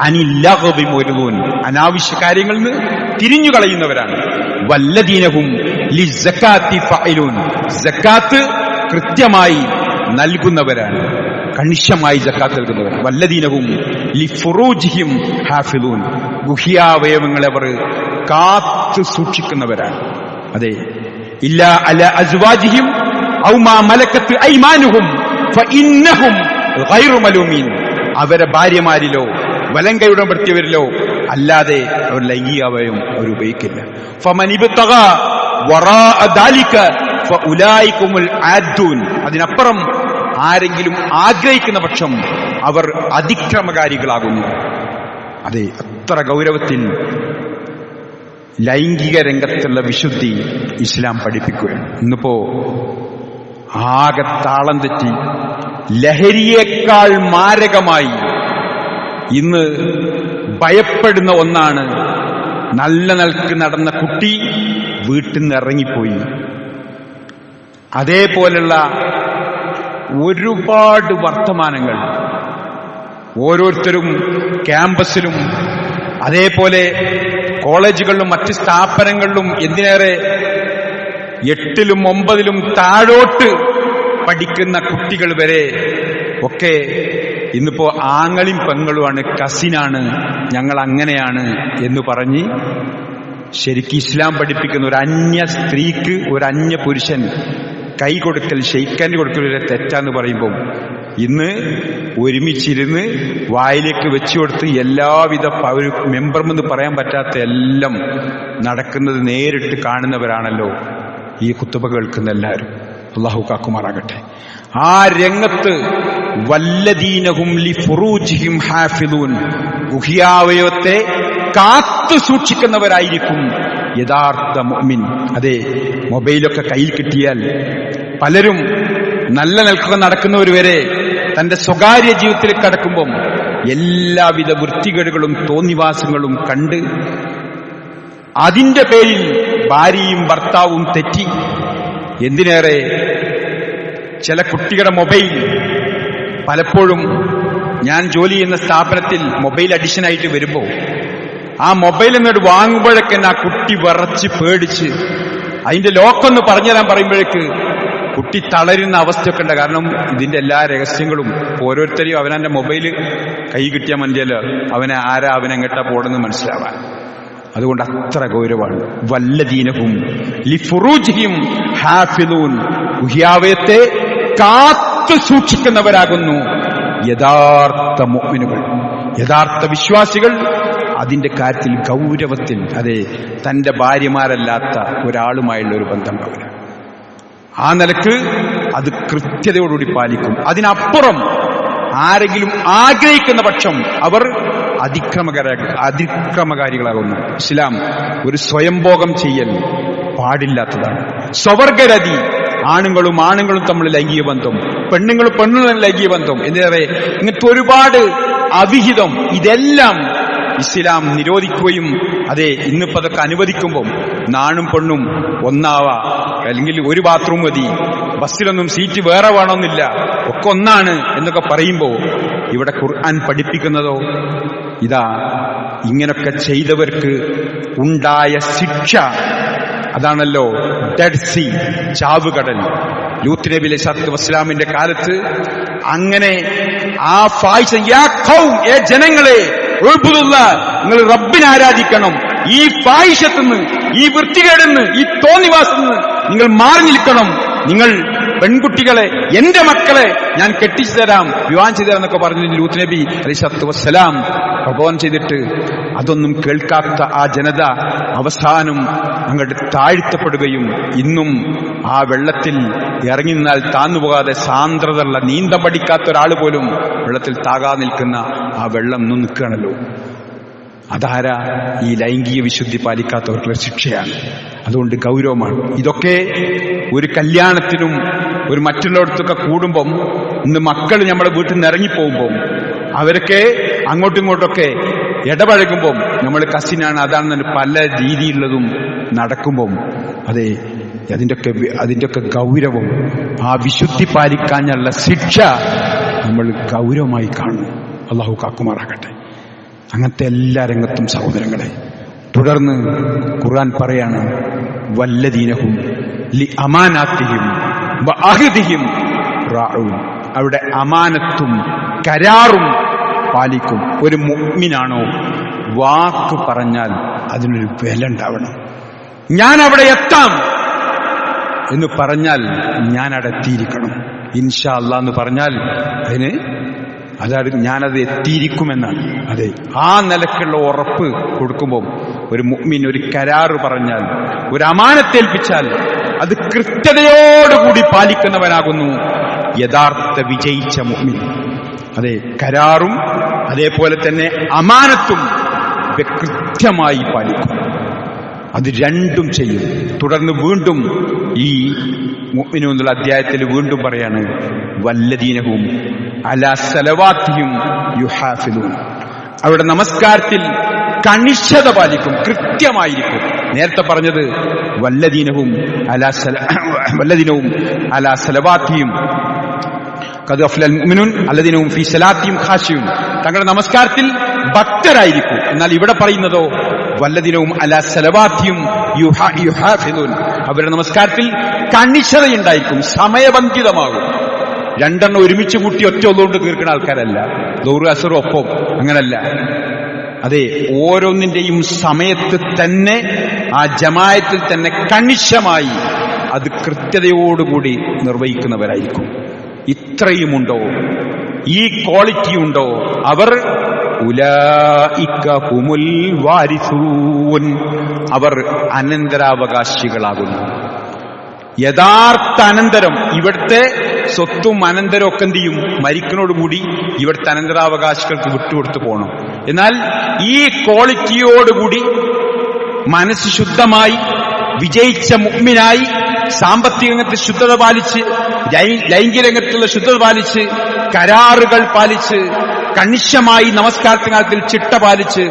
അനിൽ ലഗ്വി മുഅ്രിദൂൻ, അനാവശ്യ കാര്യങ്ങളിൽ നിന്ന് തിരിഞ്ഞു കളയുന്നവരാണ്. വല്ലദീനഹും ലിസ്സകാത്തി ഫഅയിലൂൻ, സക്കാത്ത് കൃത്യമായി നൽകുന്നവരാണ്, കണിശമായി സക്കാത്ത് നൽകുന്നവർ. വല്ലദീനഹും ലിഫുറൂജിഹിം ഹാഫിളൂൻ, ഗുഹ്യാവയവങ്ങളെ അവർ കാത്തു സൂക്ഷിക്കുന്നവരാണ്. അതെ, ഇല്ലാ അലാ അസ്വാജിഹിം ഔ മാ മലക്കത്ത് ഐമാനുഹും ഫഇന്നഹും ഗൈറു മലൂമീൻ, അവരെ ഭാര്യമാരിലോ വലങ്കയുടമപ്പെടുത്തിയവരിലോ അല്ലാതെ അവർ ലൈംഗികാവയം അവർ ഉപയോഗിക്കില്ല. ഫമൻ ഇബ്തഗാ വറാഅ ദാലിക ഫഉലൈകുമുൽ ആദൂൻ, അതിനപ്പുറം ആരെങ്കിലും ആഗ്രഹിക്കുന്ന പക്ഷം അവർ അതിക്രമകാരികളാകുന്നു. അതെ, അത്ര ഗൗരവത്തിൽ ലൈംഗിക രംഗത്തുള്ള വിശുദ്ധി ഇസ്ലാം പഠിപ്പിക്കുകയാണ്. ഇന്നിപ്പോ ആകെ താളം തെറ്റി ലഹരിയേക്കാൾ മാരകമായി ഇന്ന് ഭയപ്പെടുന്ന ഒന്നാണ് നല്ല നിലക്ക് നടന്ന കുട്ടി വീട്ടിൽ നിന്ന് ഇറങ്ങിപ്പോയി. അതേപോലുള്ള ഒരുപാട് വർത്തമാനങ്ങൾ ഓരോരുത്തരും ക്യാമ്പസിലും അതേപോലെ കോളേജുകളിലും മറ്റ് സ്ഥാപനങ്ങളിലും എന്തിനേറെ 8ലും 9ലും താഴോട്ട് പഠിക്കുന്ന കുട്ടികൾ വരെ ഒക്കെ ഇന്നിപ്പോ ആങ്ങളും പെങ്ങളുമാണ്, കസിനാണ്, ഞങ്ങൾ അങ്ങനെയാണ് എന്ന് പറഞ്ഞ് ശരിക്കും ഇസ്ലാം പഠിപ്പിക്കുന്ന ഒരു അന്യ സ്ത്രീക്ക് ഒരു അന്യ പുരുഷൻ കൈ കൊടുക്കൽ, ഷെയ്ക്കാൻഡ് കൊടുക്കൽ വരെ തെറ്റാന്ന് പറയുമ്പോൾ ഇന്ന് ഒരുമിച്ചിരുന്ന് വായിലേക്ക് വെച്ചു കൊടുത്ത് എല്ലാവിധ ഒരു മെമ്പർമെന്ന് പറയാൻ പറ്റാത്ത എല്ലാം നടക്കുന്നത് നേരിട്ട് കാണുന്നവരാണല്ലോ ഈ ഖുത്ബ കേൾക്കുന്ന എല്ലാവരും. അല്ലാഹു കാക്കുമാറാകട്ടെ. ആ രംഗത്ത് വല്ലദീനഹും ലിഫുറൂജിഹിം ഹാഫിദൂൻ, ഗുഹ്യാവയവത്തെ കാത്തു സൂക്ഷിക്കുന്നവരായിരിക്കും യഥാർത്ഥ മുഅ്മിൻ. അതെ, മൊബൈലൊക്കെ കയ്യിൽ കിട്ടിയാൽ പലരും നല്ല നിൽക്കുക നടക്കുന്നവർ വരെ തന്റെ സ്വകാര്യ ജീവിതത്തിലേക്ക് കടക്കുമ്പം എല്ലാവിധ വൃത്തികേടുകളും തോന്നിവാസങ്ങളും കണ്ട് അതിന്റെ പേരിൽ ഭാര്യയും ഭർത്താവും തെറ്റി. എന്തിനേറെ ചില കുട്ടികളുടെ മൊബൈൽ, പലപ്പോഴും ഞാൻ ജോലി ചെയ്യുന്ന സ്ഥാപനത്തിൽ മൊബൈൽ അഡിഷനായിട്ട് വരുമ്പോൾ ആ മൊബൈൽ എന്നിട്ട് വാങ്ങുമ്പോഴൊക്കെ ആ കുട്ടി വിറച്ച് പേടിച്ച് അതിന്റെ ലോക്കൊന്ന് പറഞ്ഞുതരാൻ പറയുമ്പോഴേക്ക് കുട്ടി തളരുന്ന അവസ്ഥയൊക്കെ ഉണ്ട്. കാരണം ഇതിന്റെ എല്ലാ രഹസ്യങ്ങളും ഓരോരുത്തരെയും അവനെ മൊബൈൽ കൈ കിട്ടിയാൽ മതിയല്ലോ അവനെ ആരാ അവനെങ്ങട്ടാ പോടെന്ന് മനസ്സിലാവാൻ. അതുകൊണ്ട് അത്ര ഗൗരവമാണ്. വല്ലദീനഹും ലിഫുറൂജിഹിം ഹാഫിദൂൻ, ഗുഹ്യാവയത്തെ കാത്തു സൂക്ഷിക്കുന്നവരാകുന്നു യഥാർത്ഥ മുഅ്മിനുകൾ, യഥാർത്ഥ വിശ്വാസികൾ. അതിന്റെ കാര്യത്തിൽ ഗൗരവത്തിൽ, അതെ, തന്റെ ഭാര്യമാരല്ലാത്ത ഒരാളുമായുള്ള ഒരു ബന്ധം ഉണ്ടാവില്ല. ആ നിലക്ക് അത് കൃത്യതയോടുകൂടി പാലിക്കും. അതിനപ്പുറം ആരെങ്കിലും ആഗ്രഹിക്കുന്ന പക്ഷം അവർ അതിക്രമകാരികളാകുന്നു. ഇസ്ലാം ഒരു സ്വയംഭോഗം ചെയ്യൽ പാടില്ലാത്തതാണ്. സ്വവർഗരതി, ആണുങ്ങളും തമ്മിൽ ലൈംഗിക ബന്ധം, പെണ്ണുങ്ങളും ലൈംഗിക ബന്ധം, എന്തിനേറെ ഇങ്ങനത്തെ ഒരുപാട് അവിഹിതം, ഇതെല്ലാം ഇസ്ലാം നിരോധിക്കുകയും അതെ ഇന്നിപ്പോ അതൊക്കെ അനുവദിക്കുമ്പോൾ നാണും പെണ്ണും ഒന്നാവാ, അല്ലെങ്കിൽ ഒരു ബാത്റൂം മതി, ബസ്സിലൊന്നും സീറ്റ് വേറെ വേണമെന്നില്ല, ഒക്കെ ഒന്നാണ് എന്നൊക്കെ പറയുമ്പോൾ ഇവിടെ ഖുർആൻ പഠിപ്പിക്കുന്നതോ ഇതാ ഇങ്ങനൊക്കെ ചെയ്തവർക്ക് ഉണ്ടായ ശിക്ഷ അതാണല്ലോ ഡെഡ് സീ, ചാവുകടൽ. ലൂത്ത് നബി അലൈഹി വസ്സലാമിന്റെ കാലത്ത് അങ്ങനെ ആ ഫാഹിഷ, യാ ഖൗം, ഏ ജനങ്ങളെ, നിങ്ങൾ റബ്ബിനെ ആരാധിക്കണം, ഈ ഫാഹിഷത്തുനിന്ന്, ഈ വൃത്തികേടെന്ന്, ഈ തോന്നിവാസത്തിന് നിങ്ങൾ മാറി നിൽക്കണം, നിങ്ങൾ പെൺകുട്ടികളെ, എന്റെ മക്കളെ ഞാൻ കെട്ടിച്ചു തരാം, വിവാഹം ചെയ്തു തരാം എന്നൊക്കെ പറഞ്ഞു ലൂത്ത് നബി അലൈഹി വസ്സലാം പ്രബോധനം ചെയ്തിട്ട് അതൊന്നും കേൾക്കാത്ത ആ ജനത അവസാനം അങ്ങോട്ട് താഴ്ത്തപ്പെടുകയും ഇന്നും ആ വെള്ളത്തിൽ ഇറങ്ങി നിന്നാൽ താന്നുപോകാതെ സാന്ദ്രതയുള്ള നീന്തം പഠിക്കാത്ത ഒരാൾ പോലും വെള്ളത്തിൽ താകാതെ നിൽക്കുന്ന ആ വെള്ളം ഇന്നും നിൽക്കുകയാണല്ലോ. അതാരാ? ഈ ലൈംഗിക വിശുദ്ധി പാലിക്കാത്തവർക്കുള്ള ശിക്ഷയാണ്. അതുകൊണ്ട് ഗൗരവമാണ്. ഇതൊക്കെ ഒരു കല്യാണത്തിനും ഒരു മറ്റുള്ളവർത്തൊക്കെ കൂടുമ്പം, ഇന്ന് മക്കൾ നമ്മുടെ വീട്ടിൽ നിന്ന് ഇറങ്ങിപ്പോകുമ്പം അവരൊക്കെ അങ്ങോട്ടും ഇങ്ങോട്ടൊക്കെ ഇടപഴകുമ്പം നമ്മൾ കസിനാണ് അതാണെന്ന് പല രീതിയിലുള്ളതും നടക്കുമ്പം അതെ അതിൻ്റെയൊക്കെ ഗൗരവം, ആ വിശുദ്ധി പാലിക്കാനുള്ള ശിക്ഷ നമ്മൾ ഗൗരവമായി കാണും. അള്ളാഹു കാക്കുമാറാകട്ടെ. അങ്ങനത്തെ എല്ലാ രംഗത്തും സഹോദരങ്ങളെ. തുടർന്ന് ഖുർആൻ പറയാണ്, വല്ലദീനഹും ലി അമാനാത്തിഹിം വ അഹ്ദിഹിം റാഊൻ, അവിടെ അമാനത്തും കരാറും പാലിക്കും. ഒരു മുഅ്മിനാണോ വാക്ക് പറഞ്ഞാൽ അതിനൊരു വില ഉണ്ടാവണം. ഞാൻ അവിടെ എത്താം എന്ന് പറഞ്ഞാൽ ഞാൻ അവിടെ എത്തിയിരിക്കണം. ഇൻഷാ അല്ലാഹ് എന്ന് പറഞ്ഞാൽ അതിന് അതായത് ഞാനത് എത്തിയിരിക്കുമെന്നാണ്. അതെ, ആ നിലക്കുള്ള ഉറപ്പ് കൊടുക്കുമ്പോൾ ഒരു മുഅ്മിൻ ഒരു കരാറ് പറഞ്ഞാൽ, ഒരു അമാനത്തേൽപ്പിച്ചാൽ അത് കൃത്യതയോടുകൂടി പാലിക്കുന്നവനാകുന്നു യഥാർത്ഥ വിജയിച്ച മുഅ്മിൻ. അതെ, കരാറും അതേപോലെ തന്നെ അമാനത്തും കൃത്യമായി പാലിക്കും. അത് രണ്ടും ചെയ്യും. തുടർന്ന് വീണ്ടും ഈ മുഅ്മിനൂൻ എന്നുള്ള അധ്യായത്തിൽ വീണ്ടും പറയാണ് വല്ലദീനഹും അലാ സലവാത്തിഹിം യുഹാഫിദൂൻ. അവരുടെ നമസ്കാരത്തിൽ കണിശത പാലിക്കും, കൃത്യമായിരിക്കും. നേരത്തെ പറഞ്ഞത് വല്ലദീനഹും അലാ സലവാത്തിഹിം ഖദ് അഫ്ലൽ മുഅ്മിനൂൻ അല്ലദീനഹും ഫീ സലാത്തിഹിം ഖാശിഊൻ. തങ്ങളുടെ നമസ്കാരത്തിൽ ഭക്തരായിരിക്കും. എന്നാൽ ഇവിടെ പറയുന്നതോ വല്ലദീനഹും അലാ സലവാത്തിഹിം യുഹാഫിദൂൻ. അവരുടെ നമസ്കാരത്തിൽ കണിശതയുണ്ടായിരിക്കും, സമയബന്ധിതമാകും. രണ്ടെണ്ണം ഒരുമിച്ച് കൂട്ടി ഒറ്റ ഒന്നുകൊണ്ട് തീർക്കുന്ന ആൾക്കാരല്ല. ദുഹ്ർ അസ്ർ ഒപ്പം അങ്ങനല്ല. അതെ, ഓരോന്നിന്റെയും സമയത്ത് തന്നെ ആ ജമായത്തിൽ തന്നെ കണിശമായി അത് കൃത്യതയോടുകൂടി നിർവഹിക്കുന്നവരായിരിക്കും. ഇത്രയുമുണ്ടോ, ഈ ക്വാളിറ്റി ഉണ്ടോ, അവർ ഉലൈക ഹുമുൽ വാരിസൂൻ, അവർ അനന്തരാവകാശികളാകുന്നു. യഥാർത്ഥ അനന്തരം, ഇവിടുത്തെ സ്വത്തും അനന്തരം ഒക്കെ എന്ത് ചെയ്യും? മരിക്കുന്നതോടുകൂടി ഇവിടുത്തെ അനന്തരാവകാശികൾക്ക് വിട്ടുകൊടുത്തു പോകണം. എന്നാൽ ഈ ക്വാളിറ്റിയോടുകൂടി മനസ്സ് ശുദ്ധമായി വിജയിച്ച മുഅ്മിനായി, സാമ്പത്തിക രംഗത്ത് ശുദ്ധത പാലിച്ച്, ലൈംഗിക രംഗത്തുള്ള ശുദ്ധത പാലിച്ച്, കരാറുകൾ പാലിച്ച്, കണിശമായി നമസ്കാരത്തിന്റെ കാര്യത്തിൽ ചിട്ട പാലിച്ച്,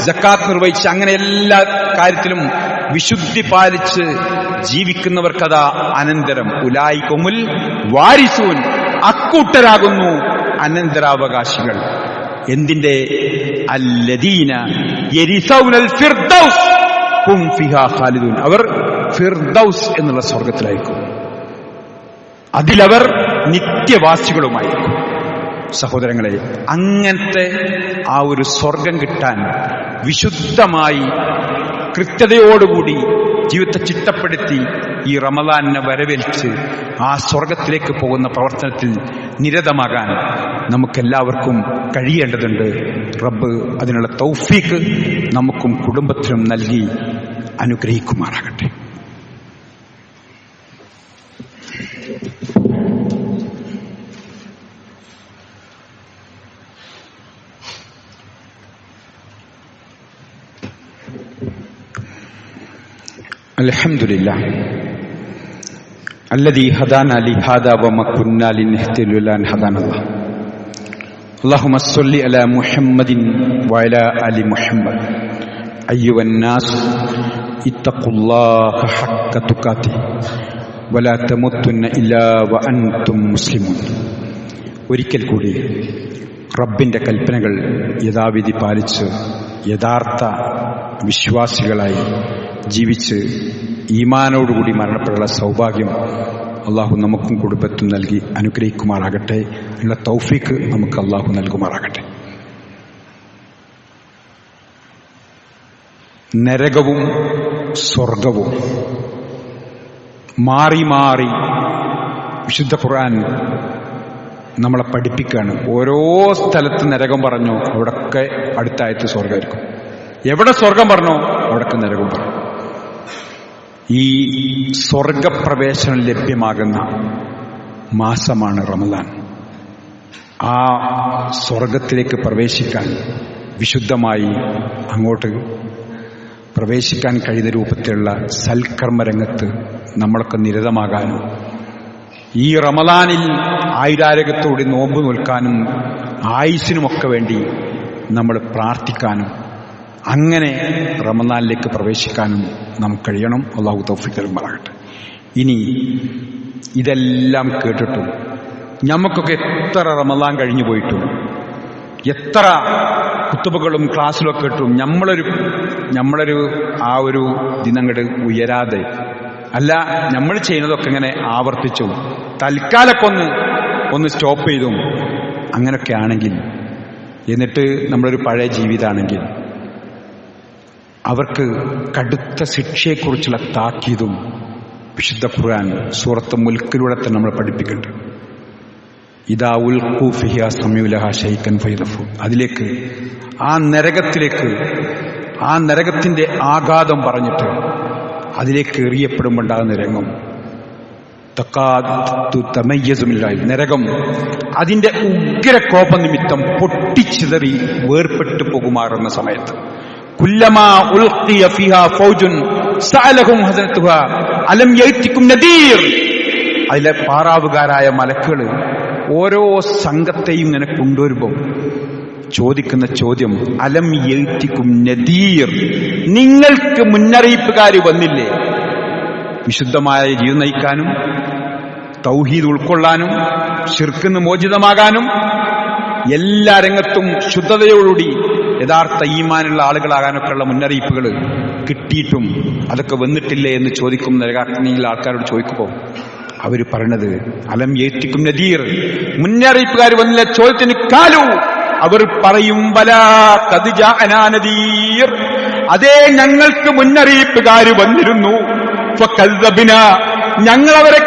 സക്കാത്ത് നിർവഹിച്ച്, അങ്ങനെ എല്ലാ കാര്യത്തിലും വിശുദ്ധി പാലിച്ച് ജീവിക്കുന്നവർക്കതാ അനന്തരം. ഉലൈകുമുൽ വാരിസൂൻ, അക്കൂട്ടരാകുന്നു അനന്തരാവകാശികൾ. എന്തിന്റെ? അല്ലദീന യരിസൗനൽ ഫിർദൗസ് ഹും ഫിഹാ ഖാലിദൂൻ. അവർ ഫിർദൗസ് എന്നുള്ള സ്വർഗത്തിലായിരിക്കും, അതിലവർ നിത്യവാസികളുമായിരിക്കും. സഹോദരങ്ങളെ, അങ്ങനത്തെ ആ ഒരു സ്വർഗം കിട്ടാൻ വിശുദ്ധമായി കൃത്യതയോടുകൂടി ജീവിതത്തെ ചിട്ടപ്പെടുത്തി ഈ റമദാനിനെ വരവേൽച്ച് ആ സ്വർഗത്തിലേക്ക് പോകുന്ന പ്രവർത്തനത്തിൽ നിരതമാകാൻ നമുക്കെല്ലാവർക്കും കഴിയേണ്ടതുണ്ട്. റബ്ബ് അതിനുള്ള തൗഫീക്ക് നമുക്കും കുടുംബത്തിനും നൽകി അനുഗ്രഹിക്കുമാറാകട്ടെ. അൽഹംദുലില്ലാഹ് അല്ലദീ ഹദാനാ ലിഹാദാ വമാ കുന്നാ ലിനഹ്തദിയ ലൗലാ അൻ ഹദാനല്ലാഹ്. അല്ലാഹുമ്മ സ്വല്ലി അലാ മുഹമ്മദിൻ വഅലാ ആലി മുഹമ്മദ്. അയ്യുഹന്നാസ് ഇത്തഖുല്ലാഹ ഹഖ്ക തുഖാതിഹി വലാ തമുത്തുന്ന ഇല്ലാ വഅൻതും മുസ്ലിമൂൻ. ഒരിക്കൽ കൂടി റബ്ബിന്റെ കൽപ്പനകൾ യഥാവിധി പാലിച്ച് യഥാർത്ഥ വിശ്വാസികളായി ജീവിച്ച് ഈമാനോടുകൂടി മരണപ്പെടാനുള്ള സൗഭാഗ്യം അള്ളാഹു നമുക്കും കുടുംബത്തും നൽകി അനുഗ്രഹിക്കുമാറാകട്ടെ. ഉള്ള തൗഫീക്ക് നമുക്ക് അള്ളാഹു നൽകുമാറാകട്ടെ. നരകവും സ്വർഗവും മാറി മാറി വിശുദ്ധ ഖുർആൻ നമ്മളെ പഠിപ്പിക്കുകയാണ്. ഓരോ സ്ഥലത്ത് നരകം പറഞ്ഞോ അവിടൊക്കെ അടുത്ത ആയത്ത് സ്വർഗമായിരിക്കും. എവിടെ സ്വർഗം പറഞ്ഞോ അവിടൊക്കെ നരകം പറഞ്ഞു. ഈ സ്വർഗപ്രവേശനം ലഭ്യമാകുന്ന മാസമാണ് റമദാൻ. ആ സ്വർഗത്തിലേക്ക് പ്രവേശിക്കാൻ, വിശുദ്ധമായി അങ്ങോട്ട് പ്രവേശിക്കാൻ കഴിയുന്ന രൂപത്തിലുള്ള സൽക്കർമ്മരംഗത്ത് നമ്മളൊക്കെ നിരതമാകാനും, ഈ റമദാനിൽ ആയുരാരോഗ്യത്തോടെ നോമ്പ് നോൽക്കാനും ആയുസ്സിനുമൊക്കെ വേണ്ടി നമ്മൾ പ്രാർത്ഥിക്കാനും, അങ്ങനെ റമദാനിലേക്ക് പ്രവേശിക്കാനും നമുക്ക് കഴിയണം. അല്ലാഹു തൗഫീഖ് നൽകുമാറാകട്ടെ. ഇനി ഇതെല്ലാം കേട്ടിട്ടും നമുക്കൊക്കെ എത്ര റമദാൻ കഴിഞ്ഞു പോയിട്ടും എത്ര കുത്തുബകളും ക്ലാസ്സിലും ഒക്കെ ഇട്ടും നമ്മളൊരു ആ ഒരു ദിനങ്ങട് ഉയരാതെ, അല്ല നമ്മൾ ചെയ്യുന്നതൊക്കെ ഇങ്ങനെ ആവർത്തിച്ചു തൽക്കാലൊക്കെ ഒന്ന് സ്റ്റോപ്പ് ചെയ്തും അങ്ങനെയൊക്കെ ആണെങ്കിൽ, എന്നിട്ട് നമ്മളൊരു പഴയ ജീവിതമാണെങ്കിൽ അവർക്ക് കടുത്ത ശിക്ഷയെക്കുറിച്ചുള്ള താക്കീതും വിശുദ്ധ ഖുർആൻ സൂറത്ത് മുൽക്കിലൂടെ തന്നെ നമ്മൾ പഠിപ്പിക്കുന്നുണ്ട്. ഇദാ ഉൽഖൂ ഫിഹാ സമീഉ ലഹാ ശൈഖൻ ഫൈദഫു. അതിലേക്ക്, ആ നരകത്തിലേക്ക്, ആ നരകത്തിന്റെ ആഘാതം പറഞ്ഞിട്ട് അതിലേക്ക് എറിയപ്പെടുമ്പോണ്ടാകുന്ന രംഗം, തഖാദു തമയ്യസു മിനൽ നരകം അതിന്റെ ഉഗ്രകോപ നിമിത്തം പൊട്ടിച്ചിതറി വേർപെട്ടു പോകുമാറുന്ന സമയത്ത്, കുല്ലമാ ഉൽഖിയ ഫിഹാ ഫൗജുൻ സഅലഹും ഹസനതുഹാ അലം യഅതികും നദീർ. അതിലെ പാറാവുകാരായ മലക്കുകൾ ഓരോ സംഘത്തെയും ഇങ്ങനെ കൊണ്ടുവരുമ്പോൾ ചോദിക്കുന്ന ചോദ്യം അലം യഅതികും നദീർ, നിങ്ങൾക്ക് മുന്നറിയിപ്പുകാർ വന്നില്ലേ? വിശുദ്ധമായ ജീവിതം നയിക്കാനും തൗഹീദ് ഉൾക്കൊള്ളാനും ശിർക്കിന് മോചിതമാകാനും എല്ലാ രംഗത്തും ശുദ്ധതയോടുകൂടി യഥാർത്ഥ ഈമാനുള്ള ആളുകളാകാനൊക്കെയുള്ള മുന്നറിയിപ്പുകൾ കിട്ടിയിട്ടും അതൊക്കെ വന്നിട്ടില്ലേ എന്ന് ചോദിക്കും നരകാഗ്നിയിലെ ആൾക്കാരോട് ചോദിക്കുമ്പോൾ അവർ പറയണത് അലം യഅതികും നദീർ, മുന്നറിയിപ്പുകാർ വന്നില്ല. ചോദ്യത്തിന് കാലു അവർ പറയും ബലാ ഖദ് ജാഅനാ നദീർ, അതേ ഞങ്ങൾക്ക് മുന്നറിയിപ്പുകാർ വന്നിരുന്നു. ഫകദ്ദബ്നാ, ഞങ്ങളവരെ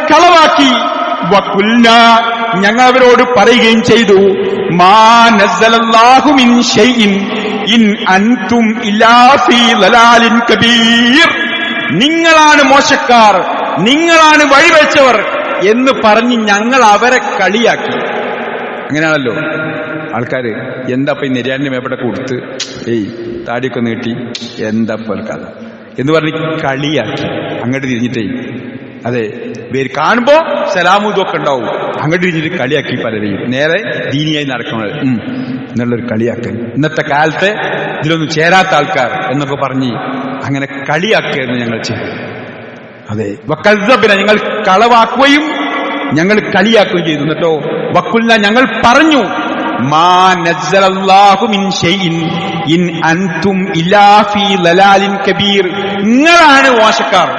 കളവാക്കി. വഖുൽനാ, ഞങ്ങളവരോട് പറയുകയും ചെയ്തു മാ നസ്സലല്ലാഹു മിൻ ശൈഇൻ ഇൻ അൻതും ഇല്ലാ ഫീ ളലാലിൻ കബീർ, നിങ്ങളാണ് മോശക്കാർ, നിങ്ങളാണ് വഴിവെച്ചവർ എന്ന് പറഞ്ഞ് ഞങ്ങൾ അവരെ കളിയാക്കി. അങ്ങനെയാണല്ലോ ആൾക്കാര്. എന്താ ഈ നിര്യാണിന്റെ മേപ്പടെ കൊടുത്ത് താടിയൊക്കെ നീട്ടി എന്താ കഥ എന്ന് പറഞ്ഞ് കളിയാക്കി. അങ്ങോട്ട് തിരിഞ്ഞിട്ടേ അതെ പേര് കാണുമ്പോ സലാമുദൊക്കെ ഉണ്ടാവും, അങ്ങോട്ട് തിരിഞ്ഞിട്ട് കളിയാക്കി പലരെയും. നേരെ ദീനിയായി നടക്കുന്നത് എന്നുള്ളൊരു കളിയാക്കൽ. ഇന്നത്തെ കാലത്തെ ഇതിലൊന്നും ചേരാത്ത ആൾക്കാർ എന്നൊക്കെ പറഞ്ഞ് അങ്ങനെ കളിയാക്കുകയെന്ന് ഞങ്ങൾ ചെയ്തു. അതെ, വക്കൽസബിന, ഞങ്ങൾ കളവാക്കുകയും ഞങ്ങൾ കളിയാക്കുകയും ചെയ്തു. എന്നിട്ടോ വക്കുൽന, ഞങ്ങൾ പറഞ്ഞു മാ നസ്സലല്ലാഹു മിൻ ശൈഇൻ ഇൻ അൻതും ഇല്ലാ ഫീ ളലാലിൻ കബീർ, നിങ്ങളാണ് മോശക്കാർ,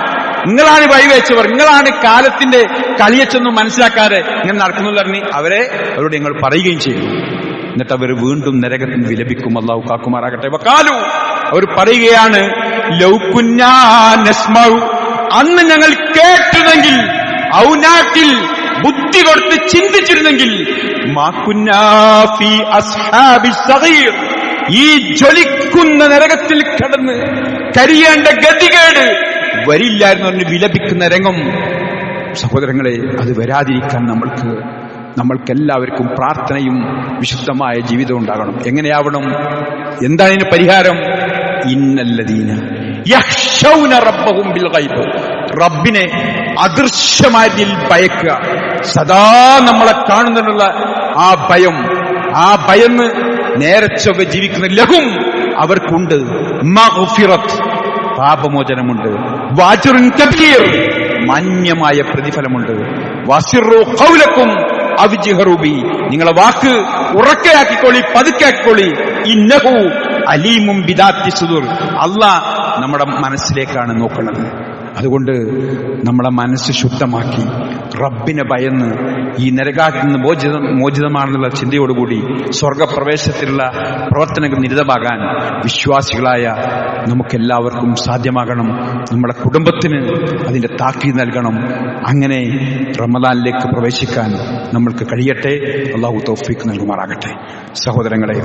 നിങ്ങളാണ് വഴിവെച്ചവർ, നിങ്ങളാണ് കാലത്തിന്റെ കളിയച്ചൊന്നും മനസ്സിലാക്കാതെ ഇങ്ങനെ നടക്കുന്നു പറഞ്ഞ് അവരോട് ഞങ്ങൾ പറയുകയും ചെയ്തു. എന്നിട്ട് അവർ വീണ്ടും നരകത്തിൽ വിലപിക്കും. അല്ലാഹു കാക്കുമാറാകട്ടെ. വഖാലു, അവർ പറയുകയാണ് ലൗ കുന്നാ നസ്മഉ, അന്ന് ഞങ്ങൾ കേട്ടിരുന്നെങ്കിൽ, ഔനാക്കിൽ ബുദ്ധി കൊടുത്ത് ചിന്തിച്ചിരുന്നെങ്കിൽ, മാ കുന്നാ ഫീ അസ്ഹാബി സഗീർ, ഈ ജ്വലിക്കുന്ന നരകത്തിൽ കിടന്ന് കരിയേണ്ട ഗതികേട് വരില്ലായിരുന്നു എന്ന് വിലപിക്കുന്ന രംഗം. സഹോദരങ്ങളെ, അത് വരാതിരിക്കാൻ നമ്മൾക്കെല്ലാവർക്കും പ്രാർത്ഥനയും വിശുദ്ധമായ ജീവിതം ഉണ്ടാകണം. എങ്ങനെയാവണം? എന്താണ് ഇതിന് പരിഹാരം? ഇന്നല്ലദീന യഖ്ശൗന റബ്ബഹും ബിൽ ഗൈബ്, റബ്ബിനെ അദൃശ്യമായി ഭയക്കുക. സദാ നമ്മളെ കാണുന്നതിനുള്ള ആ ഭയം, ആ ഭയന്ന് നേരെ ചൊവ്വെ ജീവിക്കുന്ന ലഹും, അവർക്കുണ്ട് മഗ്ഫിറത്ത്, പാപമോചനമുണ്ട്. വാജ്റുൻ കബീർ, മാന്യമായ പ്രതിഫലമുണ്ട്. വസിറു ഖൗലക്കും അവ്ജിഹറു ബി, നിങ്ങളെ വാക്ക് ഉറക്കെയാക്കിക്കോളി, പതുക്കെയാക്കിക്കോളി. ഇന്നഹു അലീമും ബിദാത്തി സുദൂർ, അല്ലാഹ് നമ്മുടെ മനസ്സിലേക്കാണ് നോക്കുന്നത്. അതുകൊണ്ട് നമ്മളെ മനസ്സ് ശുദ്ധമാക്കി റബ്ബിനെ ഭയന്ന് ഈ നരകാഗ്നിയിൽ നിന്ന് മോചിതമാണെന്നുള്ള ചിന്തയോടുകൂടി സ്വർഗപ്രവേശത്തിലുള്ള പ്രവർത്തനങ്ങൾ നിരതമാകാൻ വിശ്വാസികളായ നമുക്കെല്ലാവർക്കും സാധ്യമാകണം. നമ്മുടെ കുടുംബത്തിന് അതിന്റെ താക്കീത് നൽകണം. അങ്ങനെ റമദാനിലേക്ക് പ്രവേശിക്കാൻ നമ്മൾക്ക് കഴിയട്ടെ. അല്ലാഹു തൗഫീഖ് നൽകുമാറാകട്ടെ. സഹോദരങ്ങളെ,